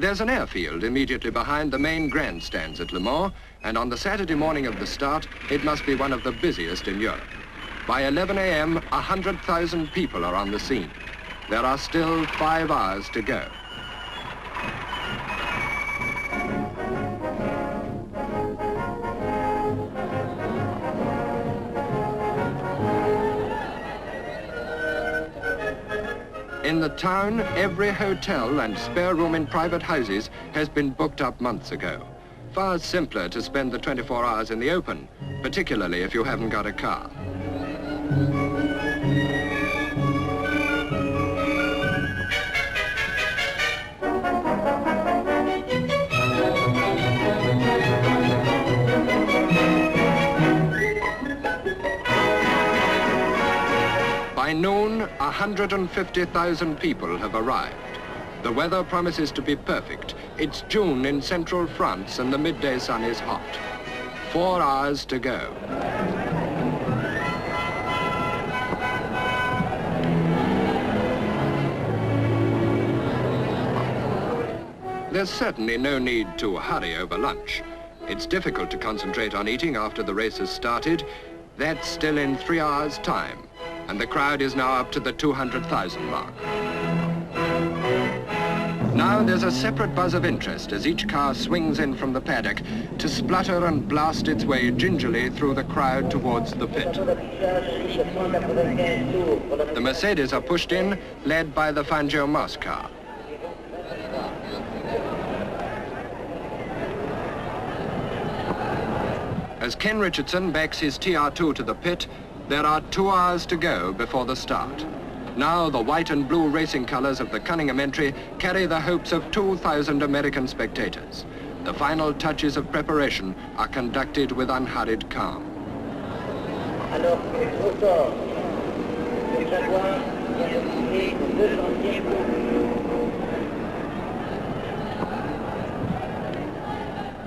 There's an airfield immediately behind the main grandstands at Le Mans, and on the Saturday morning of the start, it must be one of the busiest in Europe. By 11 a.m., 100,000 people are on the scene. There are still 5 hours to go. In the town, every hotel and spare room in private houses has been booked up months ago. Far simpler to spend the 24 hours in the open, particularly if you haven't got a car. By noon, 150,000 people have arrived. The weather promises to be perfect. It's June in central France and the midday sun is hot. 4 hours to go. There's certainly no need to hurry over lunch. It's difficult to concentrate on eating after the race has started. That's still in 3 hours' time. And the crowd is now up to the 200,000 mark. Now there's a separate buzz of interest as each car swings in from the paddock to splutter and blast its way gingerly through the crowd towards the pit. The Mercedes are pushed in, led by the Fangio Moss car. As Ken Richardson backs his TR2 to the pit, there are 2 hours to go before the start. Now the white and blue racing colours of the Cunningham entry carry the hopes of 2,000 American spectators. The final touches of preparation are conducted with unhurried calm. Alors, au sort, le Jaguar vient de signer au 200e.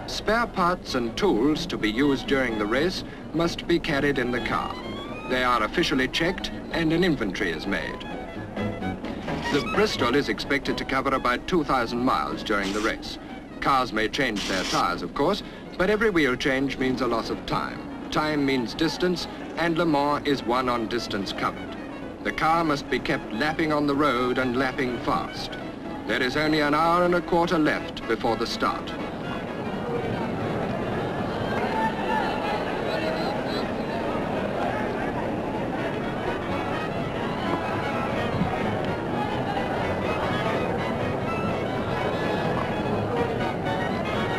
Spare parts and tools to be used during the race must be carried in the car. They are officially checked and an inventory is made. The Bristol is expected to cover about 2,000 miles during the race. Cars may change their tyres, of course, but every wheel change means a loss of time. Time means distance, and Le Mans is won on distance covered. The car must be kept lapping on the road and lapping fast. There is only an hour and a quarter left before the start.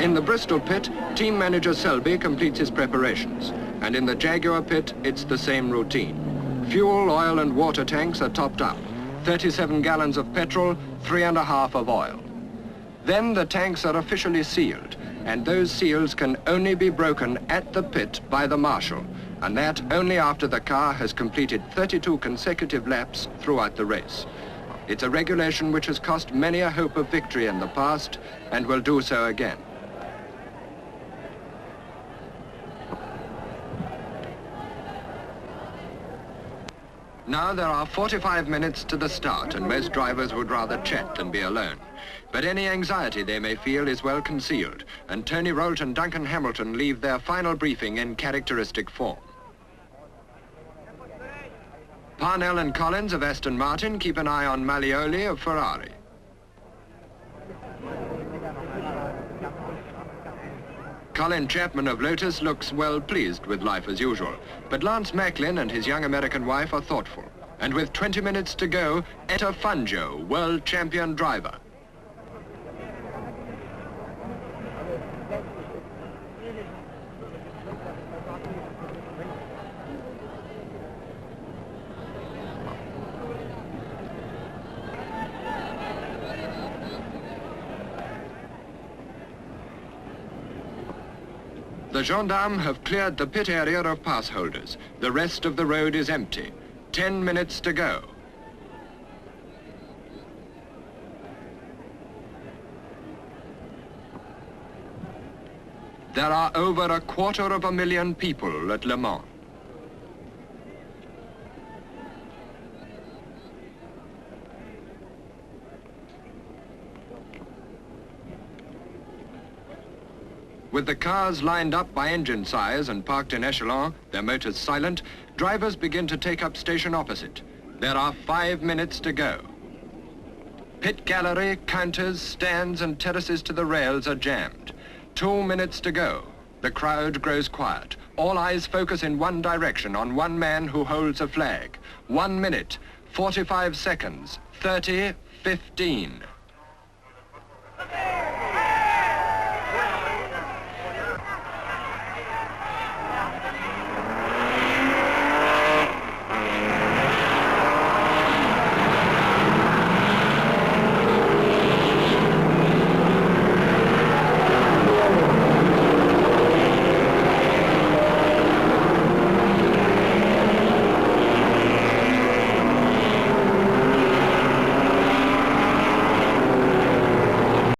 In the Bristol pit, team manager Selby completes his preparations, and in the Jaguar pit, it's the same routine. Fuel, oil and water tanks are topped up, 37 gallons of petrol, 3.5 of oil. Then the tanks are officially sealed, and those seals can only be broken at the pit by the marshal, and that only after the car has completed 32 consecutive laps throughout the race. It's a regulation which has cost many a hope of victory in the past, and will do so again. Now there are 45 minutes to the start, and most drivers would rather chat than be alone. But any anxiety they may feel is well concealed, and Tony Rolt and Duncan Hamilton leave their final briefing in characteristic form. Parnell and Collins of Aston Martin keep an eye on Malioli of Ferrari. Colin Chapman of Lotus looks well pleased with life as usual, but Lance Macklin and his young American wife are thoughtful. And with 20 minutes to go, enter Fangio, world champion driver. The gendarmes have cleared the pit area of pass holders. The rest of the road is empty. 10 minutes to go. There are over 250,000 people at Le Mans. With the cars lined up by engine sires and parked in echelon, their motors silent, drivers begin to take up station opposite. There are 5 minutes to go. Pit gallery, counters, stands and terraces to the rails are jammed. 2 minutes to go. The crowd grows quiet. All eyes focus in one direction on one man who holds a flag. 1 minute, 45 seconds, 30, 15.